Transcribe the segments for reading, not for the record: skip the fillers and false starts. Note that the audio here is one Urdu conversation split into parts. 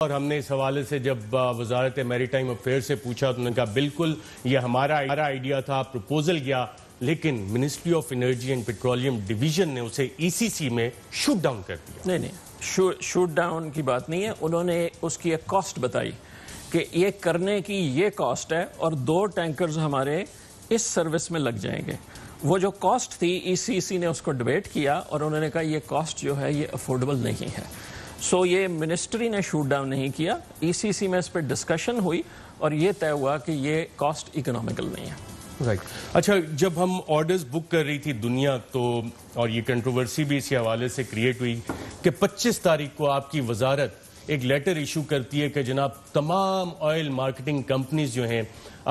اور ہم نے اس حوالے سے جب وزارت میری ٹائم افیئر سے پوچھا تو انہوں نے کہا بالکل یہ ہمارا آئیڈیا تھا، پروپوزل گیا، لیکن ministry of energy and petroleum division نے اسے ای سی سی میں شوٹ ڈاؤن کر دیا۔ نہیں، شوٹ ڈاؤن کی بات نہیں ہے، انہوں نے اس کی ایک کاسٹ بتائی کہ یہ کرنے کی یہ کاسٹ ہے اور 2 ٹینکرز ہمارے اس سروس میں لگ جائیں گے۔ وہ جو کاسٹ تھی ای سی سی نے اس کو ڈیبیٹ کیا اور انہوں نے کہا یہ کاسٹ جو ہے یہ افورڈیبل نہیں ہے۔ سو یہ منسٹری نے شوٹ ڈاؤن نہیں کیا، ای سی سی میں اس پہ ڈسکشن ہوئی اور یہ طے ہوا کہ یہ کاسٹ اکنامیکل نہیں ہے۔ رائٹ۔ اچھا، جب ہم آرڈرز بک کر رہی تھی دنیا تو، اور یہ کنٹروورسی بھی اسی حوالے سے کریٹ ہوئی کہ 25 تاریخ کو آپ کی وزارت ایک لیٹر ایشو کرتی ہے کہ جناب تمام آئل مارکیٹنگ کمپنیز جو ہیں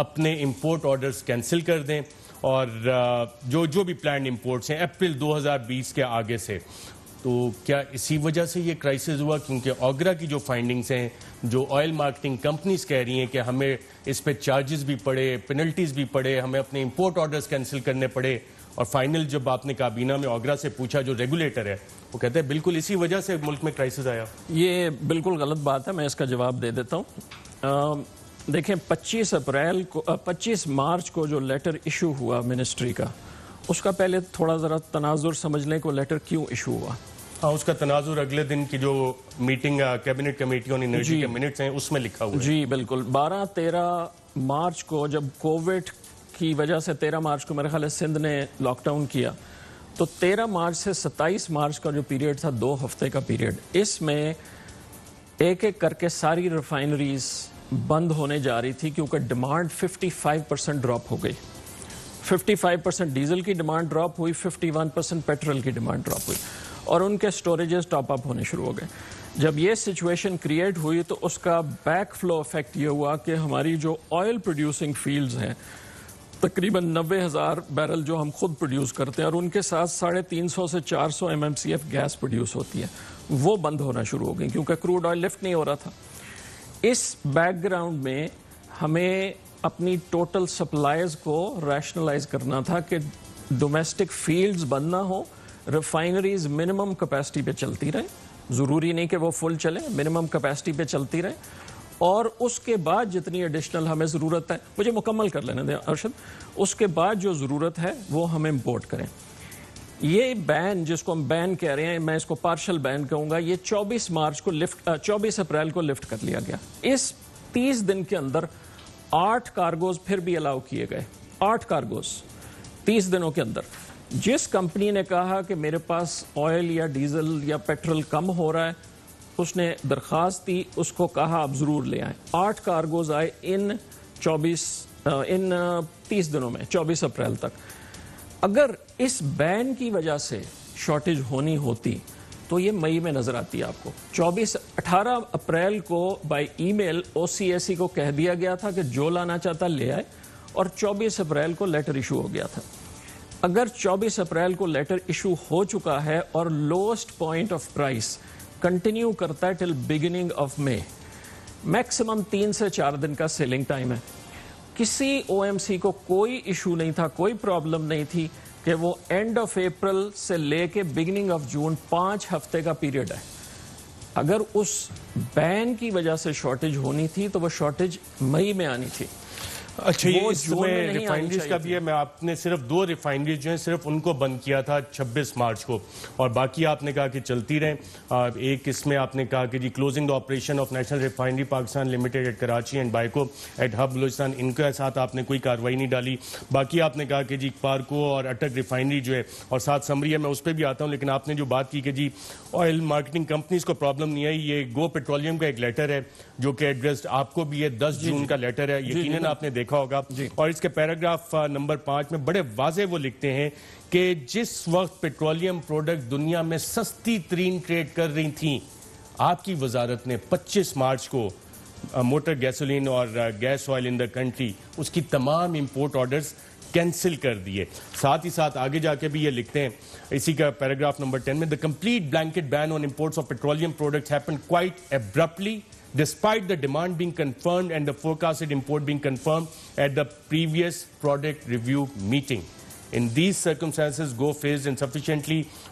اپنے امپورٹ آرڈرز کینسل کر دیں، اور جو بھی پلانڈ امپورٹس ہیں اپریل 2020 کے آگے سے۔ تو کیا اسی وجہ سے یہ کرائسس ہوا؟ کیونکہ آگرا کی جو فائنڈنگز ہیں، جو آئل مارکیٹنگ کمپنیز کہہ رہی ہیں کہ ہمیں اس پہ چارجز بھی پڑے، پینلٹیز بھی پڑے، ہمیں اپنے امپورٹ آرڈرز کینسل کرنے پڑے، اور فائنل جب آپ نے کابینہ میں آگرا سے پوچھا جو ریگولیٹر ہے، وہ کہتے ہیں بالکل اسی وجہ سے ملک میں کرائسس آیا۔ یہ بالکل غلط بات ہے، میں اس کا جواب دے دیتا ہوں۔ دیکھیں، 25 مارچ کو جو لیٹر ایشو ہوا منسٹری کا، اس کا پہلے تھوڑا ذرا تناظر سمجھ لیں کہ وہ لیٹر کیوں ایشو ہوا۔ ہاں، اس کا تناظر اگلے دن کی جو meeting cabinet committee on energy کے منٹس ہیں اس میں لکھا ہوا ہے۔ جی بالکل، 12-13 مارچ کو جب کووڈ کی وجہ سے 13 مارچ کو میرے خیال ہے سندھ نے لاک ڈاؤن کیا، تو 13 مارچ سے 27 مارچ کا جو پیریڈ تھا، 2 ہفتے کا پیریڈ، اس میں ایک ایک کر کے ساری ریفائنریز بند ہونے جا رہی تھی کیونکہ ڈیمانڈ 55% ڈراپ ہو گئی۔ 55% ڈیزل کی ڈیمانڈ ڈراپ ہوئی، 51% پیٹرول کی ڈیمانڈ ڈراپ ہوئی، اور ان کے سٹوریجز ٹاپ اپ ہونے شروع ہو گئے۔ جب یہ سچویشن کریٹ ہوئی تو اس کا بیک فلو افیکٹ یہ ہوا کہ ہماری جو آئل پروڈیوسنگ فیلڈز ہیں، تقریباً 90,000 بیرل جو ہم خود پروڈیوس کرتے ہیں، اور ان کے ساتھ 350 سے 400 MMCF گیس پروڈیوس ہوتی ہے، وہ بند ہونا شروع ہو گئی کیونکہ کروڈ آئل لفٹ نہیں ہو رہا تھا۔ اس بیک گراؤنڈ میں ہمیں اپنی ٹوٹل سپلائز کو ریشنلائز کرنا تھا کہ ڈومیسٹک فیلڈز بند نہ ہو، ریفائنریز منیمم کیپیسٹی پہ چلتی رہیں، ضروری نہیں کہ وہ فل چلیں، منیمم کیپیسٹی پہ چلتی رہیں، اور اس کے بعد جتنی ایڈیشنل ہمیں ضرورت ہے، مجھے مکمل کر لینے دیں ارشد، اس کے بعد جو ضرورت ہے وہ ہم امپورٹ کریں۔ یہ بین جس کو ہم بین کہہ رہے ہیں، میں اس کو پارشل بین کہوں گا، یہ 24 اپریل کو لفٹ کر لیا گیا۔ اس 30 دن کے اندر 8 کارگوز پھر بھی الاؤ کیے گئے، 8 کارگوز 30 دنوں کے اندر۔ جس کمپنی نے کہا کہ میرے پاس آئل یا ڈیزل یا پیٹرول کم ہو رہا ہے، اس نے درخواست دی، اس کو کہا آپ ضرور لے آئیں۔ 8 کارگوز آئے ان 30 دنوں میں، 24 اپریل تک۔ اگر اس بین کی وجہ سے شارٹیج ہونی ہوتی تو یہ مئی میں نظر آتی ہے آپ کو۔ 18 اپریل کو بائی ای میل او سی اے سی کو کہہ دیا گیا تھا کہ جو لانا چاہتا لے آئے، اور 24 اپریل کو لیٹر ایشو ہو گیا تھا۔ اگر 24 اپریل کو لیٹر ایشو ہو چکا ہے اور lost point of price continue کرتا ہے till beginning of May, maximum 3 سے 4 دن کا سیلنگ ٹائم ہے، کسی او ایم سی کو کوئی ایشو نہیں تھا، کوئی پرابلم نہیں تھی کہ وہ اینڈ آف اپریل سے لے کے بگننگ آف جون 5 ہفتے کا پیریڈ ہے۔ اگر اس بین کی وجہ سے شارٹیج ہونی تھی تو وہ شارٹیج مئی میں آنی تھی۔ اچھا، یہ اس میں ریفائنریز کا بھی ہے، میں آپ نے صرف 2 ریفائنریز جو ہیں صرف ان کو بند کیا تھا 26 مارچ کو، اور باقی آپ نے کہا کہ چلتی رہیں۔ ایک اس میں آپ نے کہا کہ جی closing the operation of national refinery Pakistan limited at Karachi and Byco at Hub Balochistan, ان کے ساتھ آپ نے کوئی کارروائی نہیں ڈالی۔ باقی آپ نے کہا کہ جی پارکو اور اٹک ریفائنری جو ہے، اور ساتھ سمری ہے، میں اس پہ بھی آتا ہوں، لیکن آپ نے جو بات کی کہ جی آئل مارکیٹنگ کمپنیز کو پرابلم نہیں آئی، یہ گو پیٹرولیم کا ایک لیٹر ہے جو کہ ایڈریسڈ آپ کو بھی ہے، 10 جون کا لیٹر ہے، یقیناً آپ نے دیکھا ہوگا۔ اور اس کے پیراگراف نمبر 5 میں بڑے واضح وہ لکھتے ہیں کہ جس وقت پیٹرولیم پروڈکٹ دنیا میں سستی ترین ٹریڈ کر رہی تھیں، آپ کی وزارت نے 25 مارچ کو موٹر گیسولین اور gas oil in the country, اس کی تمام امپورٹ آرڈرز کینسل کر دیے۔ ساتھ ہی ساتھ آگے جا کے بھی یہ لکھتے ہیں اسی کا پیراگراف نمبر 10 میں، the complete blanket ban on imports of petroleum products happened quite abruptly despite the demand being confirmed and the forecasted import being confirmed at the previous product review meeting. In these circumstances, Go phased insufficiently,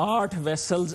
8 vessels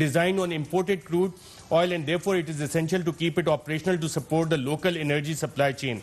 designed on imported crude oil and therefore it is essential to keep it operational to support the local energy supply chain.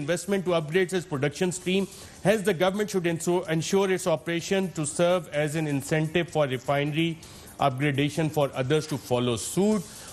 investment to upgrade its production stream. Hence the government should ensure its operation to serve as an incentive for refinery upgradation for others to follow suit.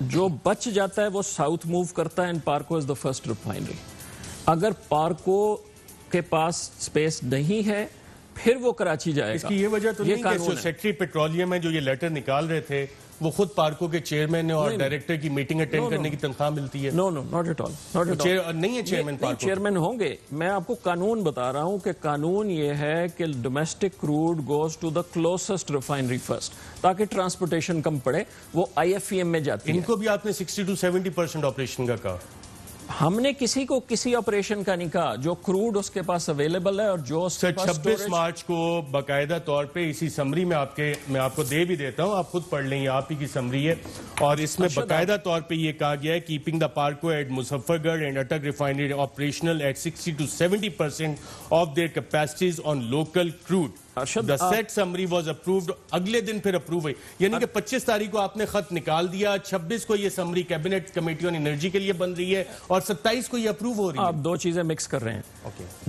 جو بچ جاتا ہے وہ ساؤتھ موو کرتا ہے، اینڈ پارکو از دا فرسٹ ریفائنری. اگر پارکو کے پاس سپیس نہیں ہے پھر وہ کراچی جائے گا. اس کی یہ وجہ تو نہیں کہ سیکٹری پیٹرولیم ہے جو یہ لیٹر نکال رہے تھے وہ خود پارکو کے چیئرمین اور ڈائریکٹر کی میٹنگ اٹینڈ کرنے کی تنخواہ ملتی ہے؟ نو ناٹ ایٹ آل. نہیں ہے چیئرمین پارکو. چیئرمین ہوں گے. میں آپ کو قانون بتا رہا ہوں کہ قانون یہ ہے کہ domestic crude goes to the closest refinery first تاکہ ٹرانسپورٹیشن کم پڑے. وہ IFEM میں جاتی ہے. ان کو بھی آپ نے 60 to 70% آپریشن کا کہا. ہم نے کسی کو کسی آپریشن کا نہیں کہا. جو کروڈ اس کے پاس اویلیبل ہے اور جو 26 مارچ کو باقاعدہ طور پہ اسی سمری میں آپ کو دے بھی دیتا ہوں, آپ خود پڑھ لیں, یہ آپ ہی کی سمری ہے, اور اس میں باقاعدہ طور پہ یہ کہا گیا ہے کیپنگ دا پارکو at Muzaffargarh and Attock refinery operational at 60 to 70% of their capacities on local crude. The said summary was approved. اگلے دن پھر اپروو ہوئی, یعنی کہ 25 تاریخ کو آپ نے خط نکال دیا, 26 کو یہ summary cabinet committee on energy کے لیے بن رہی ہے اور 27 کو یہ اپروو ہو رہی ہے. آپ دو چیزیں مکس کر رہے ہیں.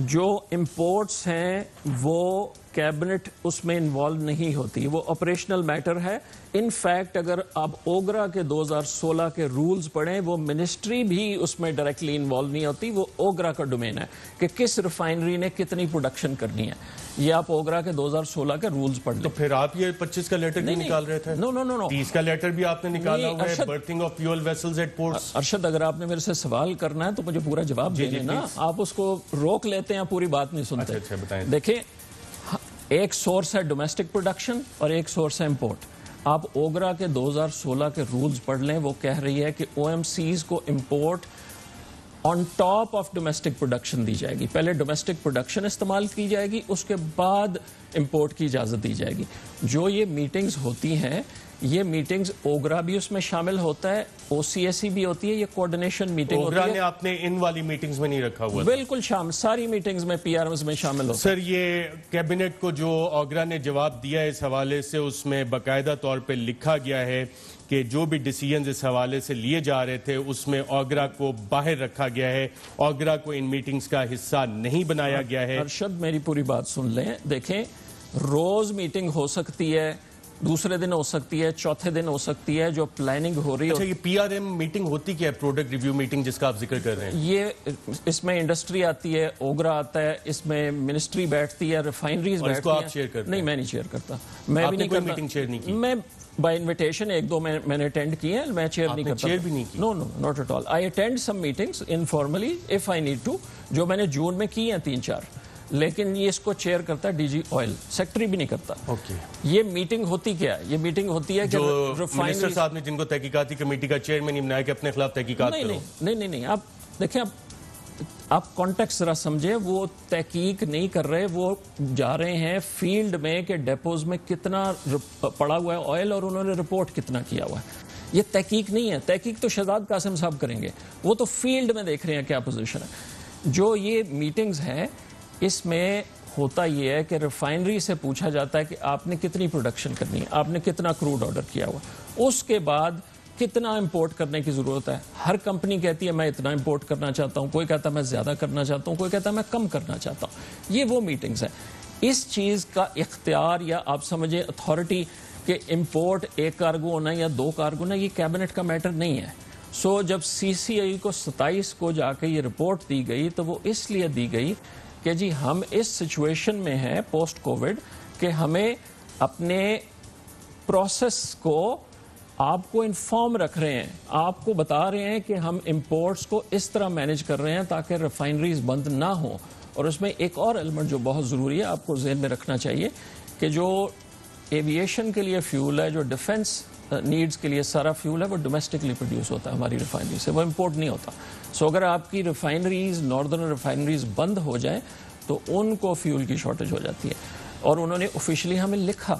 جو امپورٹس ہیں وہ کیبنٹ اس میں انوالو نہیں ہوتی, وہ آپریشنل میٹر ہے. ان فیکٹ اگر آپ اوگرا کے 2016 کے رولز پڑھیں وہ منسٹری بھی اس میں ڈائریکٹلی انوالو نہیں ہوتی, وہ اوگرا کا ڈومین ہے کہ کس ریفائنری نے کتنی پروڈکشن کرنی ہے. یہ آپ اوگرا کے 2016 کے رولز پڑھ لیں. تو پھر آپ یہ 25 کا لیٹر کیوں نکال رہے تھے؟ نو 30 کا لیٹر بھی آپ نے نکالا ہوا ہے, berthing of fuel vessels at ports. Arshad اگر آپ نے میرے سے سوال کرنا ہے تو مجھے پورا جواب دینا نا, آپ اس کو روک لیتے ہیں, پوری بات نہیں سنتے. اچھا بتائیں. دیکھیں, ایک سورس ہے ڈومیسٹک پروڈکشن اور ایک سورس ہے امپورٹ. آپ اوگرا کے 2016 کے رولز پڑھ لیں, وہ کہہ رہی ہے کہ OMCs کو import on top of domestic production دی جائے گی. پہلے ڈومیسٹک پروڈکشن استعمال کی جائے گی, اس کے بعد امپورٹ کی اجازت دی جائے گی. جو یہ میٹنگز ہوتی ہیں, یہ میٹنگز اوگرا بھی اس میں شامل ہوتا ہے, OCSE بھی ہوتی ہے, یہ کوارڈینیشن میٹنگ ہوتی ہے. اوگرا نے آپ نے ان والی میٹنگز میں نہیں رکھا ہوا؟ بالکل شامل, ساری میٹنگز میں PRMs میں شامل ہوتا ہے. سر, یہ کیبنٹ کو جو اوگرا نے جواب دیا اس حوالے سے, اس میں باقاعدہ طور پہ لکھا گیا ہے کہ جو بھی ڈیسیجنز اس حوالے سے لیے جا رہے تھے اس میں اوگرا کو باہر رکھا گیا ہے, اوگرا کو ان میٹنگز کا حصہ نہیں بنایا گیا ہے. ارشد میری پوری بات سن لیں. دیکھیں, روز میٹنگ ہو سکتی ہے, دوسرے دن ہو سکتی ہے, چوتھے دن ہو سکتی ہے, جو پلاننگ ہو رہی ہے. اچھا, یہ PRM میٹنگ ہوتی کیا ہے, پروڈکٹ ریویو میٹنگ جس کا آپ ذکر کر رہے ہیں؟ یہ اس میں انڈسٹری آتی ہے, اوگرا آتا ہے, اس میں منسٹری بیٹھتی ہے, ریفائنریز بیٹھتی ہیں. اس کو آپ شیئر کرتے ہیں؟ نہیں, میں نہیں شیئر کرتا. میں بھی نہیں کوئی کرتا. میٹنگ شیئر نہیں کی؟ میں بائی انویٹیشن ایک دو میں نے اٹینڈ کی ہیں, میں شیئر نہیں کرتا. شیئر بھی نہیں کی؟ No not at all. I attend some meetings informally if I need to, جو میں نے جون میں کی ہیں 3-4, لیکن یہ اس کو چیئر کرتا ہے DG آئل, سیکٹری بھی نہیں کرتا. یہ میٹنگ ہوتی کیا ہے؟ یہ میٹنگ ہوتی ہے کہ منسٹر صاحب نے جن کو تحقیقاتی کمیٹی کا چیئرمین نہیں بنایا کہ اپنے خلاف تحقیقات کرو. نہیں, آپ دیکھیں, آپ کانٹیکسٹ ذرا سمجھیں. وہ تحقیق نہیں کر رہے, وہ جا رہے ہیں فیلڈ میں کہ ڈیپوز میں کتنا پڑا ہوا ہے آئل اور انہوں نے رپورٹ کتنا کیا ہوا ہے. یہ تحقیق نہیں ہے. تحقیق تو شہزاد قاسم صاحب کریں گے, وہ تو فیلڈ میں دیکھ رہے ہیں کیا پوزیشن ہے. جو یہ میٹنگز ہیں اس میں ہوتا یہ ہے کہ ریفائنری سے پوچھا جاتا ہے کہ آپ نے کتنی پروڈکشن کرنی ہے, آپ نے کتنا کروڈ آرڈر کیا ہوا, اس کے بعد کتنا امپورٹ کرنے کی ضرورت ہے. ہر کمپنی کہتی ہے میں اتنا امپورٹ کرنا چاہتا ہوں, کوئی کہتا ہے میں زیادہ کرنا چاہتا ہوں, کوئی کہتا ہے میں کم کرنا چاہتا ہوں. یہ وہ میٹنگز ہیں. اس چیز کا اختیار یا آپ سمجھیں اتھارٹی کہ امپورٹ 1 کارگو ہونا یا 2 کارگو ہونا, یہ کیبنٹ کا میٹر نہیں ہے. سو جب CCI کو 27 کو جا کے یہ رپورٹ دی گئی تو وہ اس لیے دی گئی کہ جی ہم اس سچویشن میں ہیں پوسٹ کووڈ کہ ہمیں اپنے پروسیس کو آپ کو انفارم رکھ رہے ہیں, آپ کو بتا رہے ہیں کہ ہم امپورٹس کو اس طرح مینیج کر رہے ہیں تاکہ ریفائنریز بند نہ ہوں. اور اس میں ایک اور ایلیمنٹ جو بہت ضروری ہے آپ کو ذہن میں رکھنا چاہیے کہ جو ایویشن کے لیے فیول ہے, جو ڈیفنس نیڈز کے لیے سارا فیول ہے, وہ ڈومیسٹکلی پروڈیوس ہوتا ہے ہماری ریفائنری سے, وہ امپورٹ نہیں ہوتا. سو اگر آپ کی ریفائنریز, ناردرن ریفائنریز بند ہو جائیں تو ان کو فیول کی شارٹیج ہو جاتی ہے. اور انہوں نے آفیشلی ہمیں لکھا,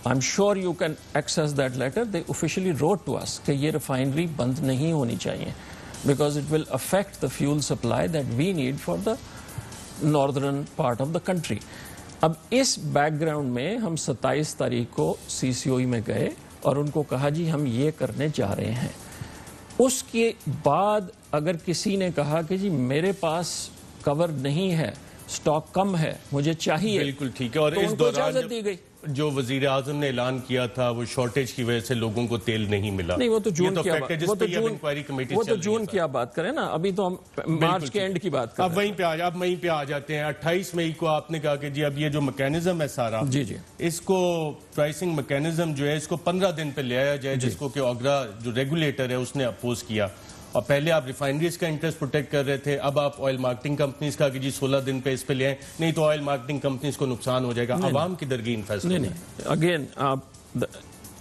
I'm sure you can access that letter, they officially wrote to us کہ یہ ریفائنری بند نہیں ہونی چاہیے because it will affect the fuel supply that we need for the northern part of the country. اب اس بیک گراؤنڈ میں ہم 27 تاریخ کو CCOE میں گئے اور ان کو کہا جی ہم یہ کرنے جا رہے ہیں. اس کے بعد اگر کسی نے کہا کہ جی میرے پاس کور نہیں ہے, سٹاک کم ہے, مجھے چاہیے, بالکل ٹھیک ہے, اور تو اس ان کو دوران اجازت دی گئی. جو وزیر اعظم نے اعلان کیا تھا وہ شارٹیج کی وجہ سے لوگوں کو تیل نہیں ملا. نہیں وہ تو جون کی وہ تو جون کی آپ بات کریں نا, ابھی تو ہم مارچ کے اینڈ کی بات کریں. اب وہیں پہ آ جاتے ہیں. 28 مئی کو آپ نے کہا کہ جی اب یہ جو میکینزم ہے سارا, جی اس کو پرائسنگ میکینزم جو ہے اس کو 15 دن پہ لے آیا جائے, جس کو کہ آگرا جو ریگولیٹر ہے اس نے اپوز کیا. اور پہلے آپ ریفائنریز کا انٹرسٹ پروٹیکٹ کر رہے تھے, اب آپ آئل مارکیٹنگ کمپنیز کا کہ جی 16 دن پہ اس پہ لے آئیں, نہیں تو آئل مارکیٹنگ کمپنیز کو نقصان ہو جائے گا. عوام کی درگین فیصلہ نہیں اگین آپ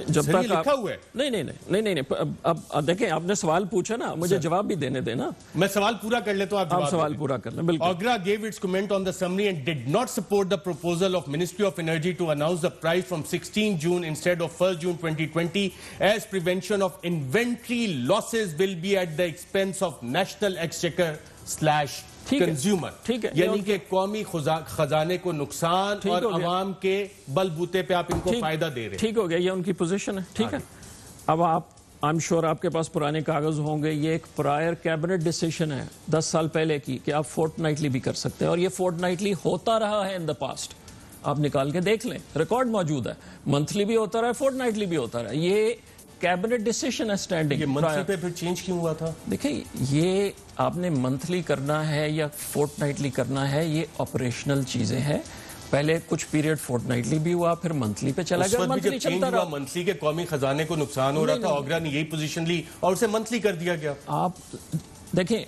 جب تک لکھا ہوا ہے. نہیں اب دیکھیں آپ نے سوال پوچھا نا, مجھے جواب بھی دینے دینا. میں سوال پورا کر لیتا ہوں, آپ سوال پورا کر لیں. بالکل. Agra gave its comment on the summary and did not support the proposal of Ministry of Energy to announce the price from 16 June instead of 1st June 2020 as prevention of inventory losses will be at the expense of national exchequer / consumer. یعنی کہ قومی خزانے کو نقصان اور عوام کے بل بوتے پہ آپ ان کو فائدہ دے رہے ہیں. ٹھیک ہو گیا, یہ ان کی پوزیشن ہے. ٹھیک ہے, اب I'm sure آپ کے پاس پرانے کاغذ ہوں گے. یہ ایک پرائر کیبنٹ ڈیسیشن ہے 10 سال پہلے کی کہ آپ فورٹ نائٹلی بھی کر سکتے ہیں, اور یہ فورٹ نائٹلی ہوتا رہا ہے ان دا پاسٹ. آپ نکال کے دیکھ لیں, ریکارڈ موجود ہے. منتھلی بھی ہوتا رہا ہے, فورٹ نائٹلی بھی ہوتا رہا ہے. یہ کیبنٹ ڈیسیشن ہے اسٹینڈنگ. یہ منتھلی پہ پھر چینج کیوں ہوا تھا؟ دیکھیں, یہ آپ نے منتھلی کرنا ہے یا فورٹ نائٹلی کرنا ہے, یہ آپریشنل چیزیں ہیں. پہلے کچھ پیریڈ فورٹ نائٹلی بھی ہوا, پھر منتھلی پہ چلا گیا, منتھلی چلتا رہا. منتھلی کے قومی خزانے کو نقصان ہو رہا تھا, آگرا نے یہی پوزیشن لی اور اسے منتھلی کر دیا گیا. آپ دیکھیں,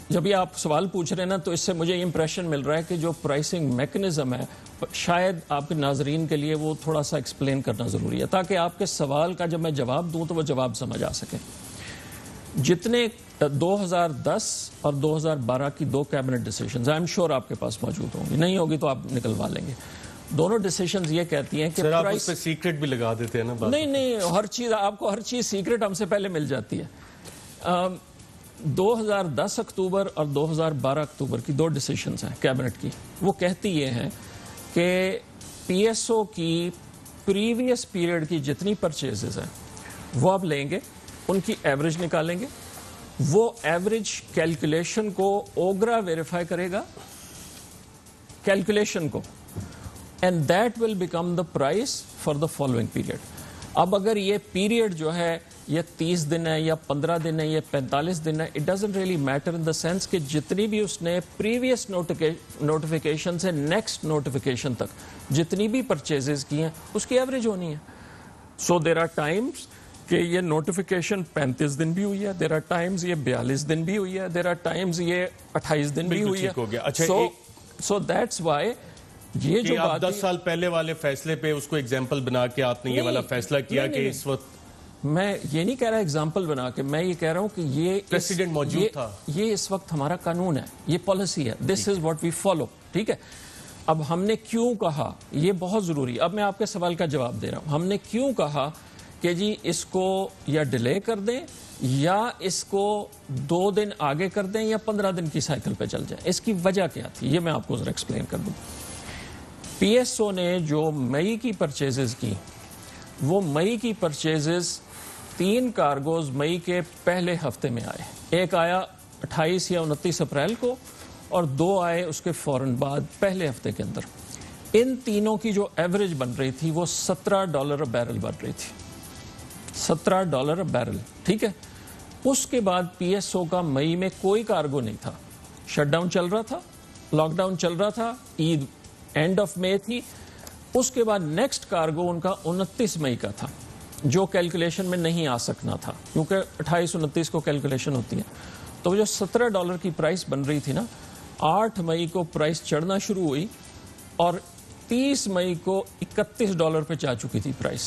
جب یہ آپ سوال پوچھ رہے ہیں نا, تو اس سے مجھے امپریشن مل رہا ہے کہ جو پرائسنگ میکنزم ہے, شاید آپ کے ناظرین کے لیے وہ تھوڑا سا ایکسپلین کرنا ضروری ہے, تاکہ آپ کے سوال کا جب میں جواب دوں تو وہ جواب سمجھ آ سکے. جتنے 2010 اور 2012 کی 2 cabinet decisions I am sure آپ کے پاس موجود ہوں گی, نہیں ہوگی تو آپ نکلوا لیں گے. دونوں ڈیسیشنز یہ کہتی ہیں کہ سر آپ اس پہ سیکرٹ بھی لگا دیتے ہیں نا. نہیں, ہر چیز آپ کو, ہر چیز سیکرٹ ہم سے پہلے مل جاتی ہے. 2010 اکتوبر اور 2012 اکتوبر کی 2 ڈیسیشنز ہیں کیبنٹ کی. وہ کہتی یہ ہیں کہ پی ایس او کی پریویس پیریڈ کی جتنی پرچیزز ہیں وہ آپ لیں گے, ان کی ایوریج نکالیں گے, وہ ایوریج کیلکولیشن کو اوگرا ویریفائی کرے گا, کیلکولیشن کو, and that will become the price for the following period. اب اگر یہ پیریڈ جو ہے یہ 30 دن ہے یا 15 دن ہے یا 45 دن ہے, it doesn't really matter in the sense کہ جتنی بھی اس نے پریویس نوٹیفیکیشن سے نیکسٹ نوٹیفیکیشن تک جتنی بھی پرچیزز کی ہیں اس کی ایوریج ہونی ہے. سو دیر آر ٹائمز کہ یہ نوٹیفیکیشن 35 دن بھی ہوئی ہے, دیر آر ٹائمز یہ 42 دن بھی ہوئی ہے, دیر آر ٹائمز یہ 28 دن بھی ہوئی ہے. سو دیٹس وائی یہ جو بات 10 سال پہلے والے فیصلے پہ اس کو ایگزامپل بنا کے آپ نے یہ والا فیصلہ کیا کہ اس وقت, میں یہ نہیں کہہ رہا ایگزامپل بنا کے, میں یہ کہہ رہا ہوں کہ یہ پریسیڈنٹ موجود تھا, یہ اس وقت ہمارا قانون ہے, یہ پالیسی ہے, دس از واٹ وی فالو. ٹھیک ہے, اب ہم نے کیوں کہا, یہ بہت ضروری. اب میں آپ کے سوال کا جواب دے رہا ہوں. ہم نے کیوں کہا کہ جی اس کو یا ڈیلے کر دیں یا اس کو 2 دن آگے کر دیں یا 15 دن کی سائیکل پہ چل جائیں. اس کی وجہ کیا تھی یہ میں آپ کو ذرا ایکسپلین کر دوں. پی ایس او نے جو مئی کی پرچیزز کی, وہ مئی کی پرچیزز 3 کارگوز مئی کے پہلے ہفتے میں آئے. ایک آیا 28 یا 29 اپریل کو اور 2 آئے اس کے فوراً بعد پہلے ہفتے کے اندر. ان تینوں کی جو ایوریج بن رہی تھی وہ $17 بیرل بن رہی تھی, $17 بیرل. ٹھیک ہے, اس کے بعد پی ایس او کا مئی میں کوئی کارگو نہیں تھا, شٹ ڈاؤن چل رہا تھا, لاک ڈاؤن چل رہا تھا, عید اینڈ آف مئی تھی. اس کے بعد نیکسٹ کارگو ان کا 29 مئی کا تھا, جو کیلکولیشن میں نہیں آ سکنا تھا کیونکہ 28-29 کو کیلکولیشن ہوتی ہے. تو جو $17 کی پرائس بن رہی تھی نا, 8 مئی کو پرائس چڑھنا شروع ہوئی اور 30 مئی کو $31 پہ جا چکی تھی پرائس.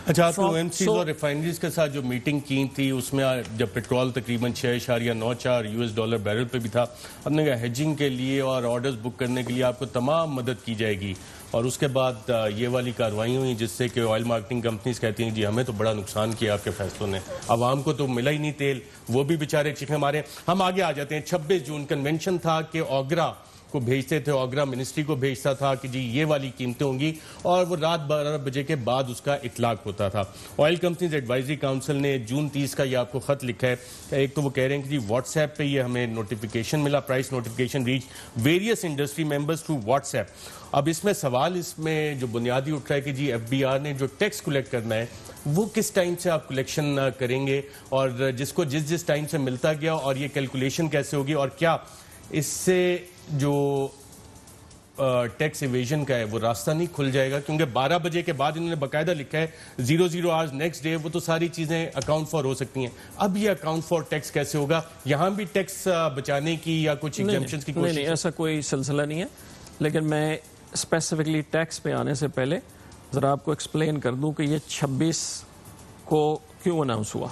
اچھا, آپ او ایم سیز اور ریفائنریز کے ساتھ جو میٹنگ کی تھی اس میں جب پیٹرول تقریباً $6.94 بیرل پہ بھی تھا, ہم نے کہا ہیجنگ کے لیے اور آرڈرز بک کرنے کے لیے آپ کو تمام مدد کی جائے گی, اور اس کے بعد یہ والی کارروائی ہوئی جس سے کہ آئل مارکیٹنگ کمپنیز کہتی ہیں جی ہمیں تو بڑا نقصان کیا آپ کے فیصلوں نے, عوام کو تو ملا ہی نہیں تیل, وہ بھی بیچارے چیخیں مارے. ہم آگے آ جاتے ہیں. 26 جون کنونشن تھا کہ آگرا کو بھیجتے تھے, اوگرا منسٹری کو بھیجتا تھا کہ جی یہ والی قیمتیں ہوں گی, اور وہ رات 12 بجے کے بعد اس کا اطلاق ہوتا تھا. آئل کمپنیز ایڈوائزری کاؤنسل نے جون 30 کا یہ آپ کو خط لکھا ہے. ایک تو وہ کہہ رہے ہیں کہ جی واٹس ایپ پہ یہ ہمیں نوٹیفیکیشن ملا, price notification reach various industry members through what's app. اب اس میں سوال اس میں جو بنیادی اٹھ رہا ہے کہ جی ایف بی آر نے جو ٹیکس کلیکٹ کرنا ہے وہ کس ٹائم سے آپ کلیکشن کریں گے, اور جس کو جس ٹائم سے ملتا گیا, اور یہ کیلکولیشن کیسے ہوگی, اور کیا اس سے جو ٹیکس ایویژن کا ہے وہ راستہ نہیں کھل جائے گا, کیونکہ 12 بجے کے بعد انہوں نے باقاعدہ لکھا ہے 00 hours نیکسٹ ڈے, وہ تو ساری چیزیں اکاؤنٹ فار ہو سکتی ہیں. اب یہ اکاؤنٹ فار ٹیکس کیسے ہوگا, یہاں بھی ٹیکس بچانے کی یا کچھ ایگزمپشنز کی کوشش؟ نہیں, ایسا کوئی سلسلہ نہیں ہے, لیکن میں اسپیسیفکلی ٹیکس پہ آنے سے پہلے ذرا آپ کو ایکسپلین کر دوں کہ یہ 26 کو کیوں اناؤنس ہوا.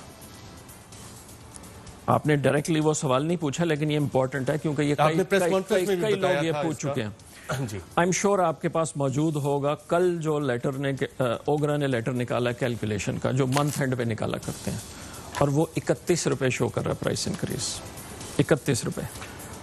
آپ نے ڈائریکٹلی وہ سوال نہیں پوچھا, لیکن یہ امپورٹنٹ ہے کیونکہ یہ کئی لوگ یہ پوچھ چکے ہیں. آئی ایم شیور آپ کے پاس موجود ہوگا کل جو لیٹر نے اوگرا نے لیٹر نکالا کیلکولیشن کا, جو منتھ اینڈ پہ نکالا کرتے ہیں, اور وہ 31 روپے شو کر رہا ہے پرائس انکریز. 31 روپے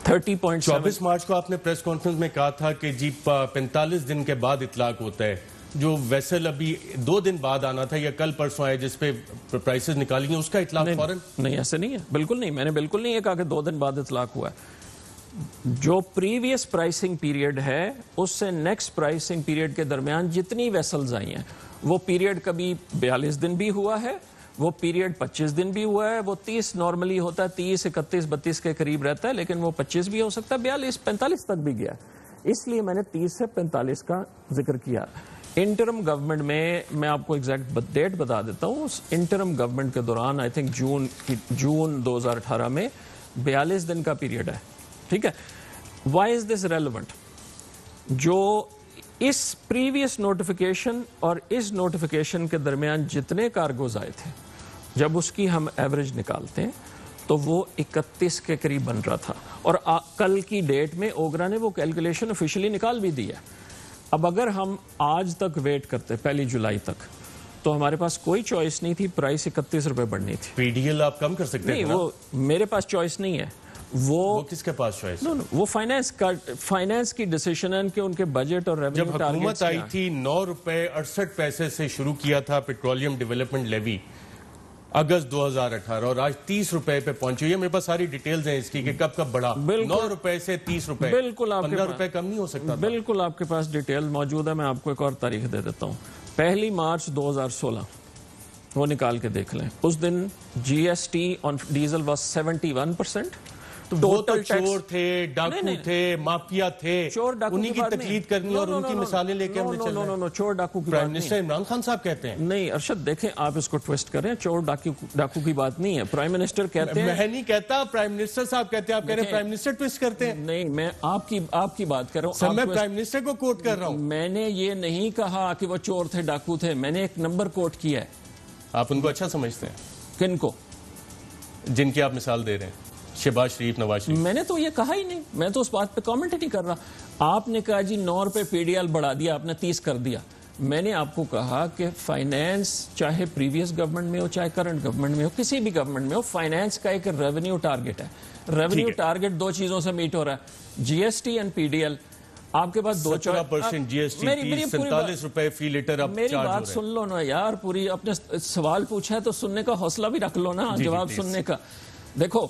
30.7. 24 مارچ کو آپ نے پریس کانفرنس میں کہا تھا کہ جی 45 دن کے بعد اطلاق ہوتا ہے, جو ویسل ابھی 2 دن بعد آنا تھا یا کل پرسوں آئے جس پہ پرائسز نکالی ہیں, اس کا اطلاق فوراً؟ نہیں, ایسے نہیں ہے, بالکل نہیں. میں نے بالکل نہیں یہ کہا کہ 2 دن بعد اطلاق ہوا ہے. جو پریویس پرائسنگ پیریڈ ہے اس سے نیکسٹ پرائسنگ پیریڈ کے درمیان جتنی ویسلز آئی ہیں وہ پیریڈ کبھی 42 دن بھی ہوا ہے, وہ پیریڈ 25 دن بھی ہوا ہے, وہ 30 نارملی ہوتا ہے, 30, 31, 32 کے قریب رہتا ہے, لیکن وہ 25 بھی ہو سکتا ہے, 42, 45 تک بھی گیا. اس لیے میں نے 30 سے 45 کا ذکر کیا. انٹرم گورنمنٹ میں آپ کو ایگزیکٹ ڈیٹ بتا دیتا ہوں. اس انٹرم گورنمنٹ کے دوران آئی تھنک جون 2018 میں 42 دن کا پیریڈ ہے. ٹھیک ہے. وائی از دس ریلیونٹ؟ جو اس پریویس نوٹیفیکیشن اور اس نوٹیفیکیشن کے درمیان جتنے کارگوز آئے تھے, جب اس کی ہم ایوریج نکالتے ہیں تو وہ 31 کے قریب بن رہا تھا, اور کل کی ڈیٹ میں اوگرا نے وہ کیلکولیشن آفیشلی نکال بھی دی ہے. اب اگر ہم آج تک ویٹ کرتے 1 جولائی تک, تو ہمارے پاس کوئی چوائس نہیں تھی, پرائس 31 روپے بڑھنی تھی. پی ڈی ایل آپ کم کر سکتے ہیں؟ نہیں, وہ میرے پاس چوائس نہیں ہے. وہ کس کے پاس چوائس؟ وہ فائنانس کی ڈیسیشن ہے کہ ان کے بجٹ اور ریونیو جب حکومت آئی تھی 9 روپے 68 پیسے سے شروع کیا تھا پیٹرولیم ڈیولپمنٹ لیوی اگست 2018, اور آج 30 روپے پہ پہنچی ہوئی ہے. میرے پاس ساری ڈیٹیلز ہیں اس کی کہ کب بڑھا. 9 روپے سے 30 روپے, بالکل 15 روپے کم نہیں ہو سکتا. بالکل آپ کے پاس ڈیٹیل موجود ہے. میں آپ کو ایک اور تاریخ دے دیتا ہوں. 1 مارچ 2016 وہ نکال کے دیکھ لیں. اس دن G S T on diesel was 71%. وہ تو چور تھے, ڈاکو تھے, مافیا تھے, انہی کی تقلید کرنی اور ان کی مثالیں لے کے ہمیں چلنا ہے. چور ڈاکو کی پرائم منسٹر عمران خان صاحب کہتے ہیں. نہیں ارشد, دیکھیں آپ اس کو ٹویسٹ کر رہے ہیں. چور ڈاکو کی بات نہیں ہے. پرائم منسٹر کہتے ہیں. میں نہیں کہتا, پرائم منسٹر صاحب کہتے ہیں. آپ کہہ رہے ہیں پرائم منسٹر ٹویسٹ کرتے ہیں. نہیں, میں آپ کی بات کر رہا ہوں. سر میں پرائم منسٹر کو کوٹ کر رہا ہوں. میں نے یہ نہیں کہا کہ وہ چور تھے, ڈاکو تھے. میں نے ایک نمبر کوٹ کیا ہے. آپ ان کو اچھا سمجھتے ہیں؟ کن کو؟ جن کی آپ مثال دے رہے ہیں, شہباز شریف, نواز شریف. میں نے تو یہ کہا ہی نہیں, میں تو اس بات پہ کامنٹ ہی نہیں کر رہا. آپ نے کہا جی 9 روپے پی ڈی ایل بڑھا دیا, آپ نے 30 کر دیا. میں نے آپ کو کہا کہ فائنانس چاہے پریویس گورنمنٹ میں ہو چاہے کرنٹ گورنمنٹ میں ہو, کسی بھی گورنمنٹ میں ہو, فائنانس کا ایک ریونیو ٹارگٹ ہے. ریونیو ٹارگٹ 2 چیزوں سے میٹ ہو رہا ہے, G S T and P D L. آپ کے پاس 17% جی ایس ٹی, 47 روپے فی لیٹر اب میری بات سن لو نا یار پوری. اپنے سوال پوچھا ہے تو سننے کا حوصلہ بھی رکھ لو نا, جواب سننے کا. دیکھو,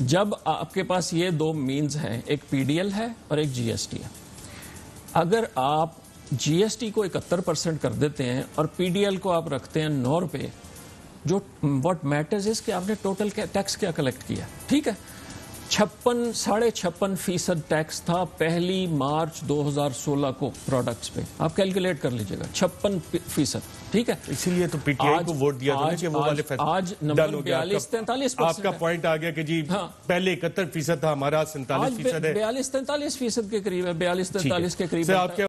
جب آپ کے پاس یہ 2 مینز ہیں, ایک پی ڈی ایل ہے اور ایک جی ایس ٹی ہے. اگر آپ جی ایس ٹی کو 71% کر دیتے ہیں اور پی ڈی ایل کو آپ رکھتے ہیں 9 روپے, جو واٹ میٹرز از کہ آپ نے ٹوٹل ٹیکس کیا کلیکٹ کیا. ٹھیک ہے, 56.5% ٹیکس تھا 1 مارچ 2016 کو پروڈکٹس پہ. آپ کیلکولیٹ کر لیجئے گا 56%. ٹھیک ہے, اسی لیے تو پی ٹی آئی کو ووٹ دیا تھا کہ وہ والے آج نمبر 42-43%. آپ کا پوائنٹ آ گیا کہ جی پہلے 71% تھا, ہمارا 47% ہے. 42-43% کے قریب ہے, 42-43% کے قریب ہے.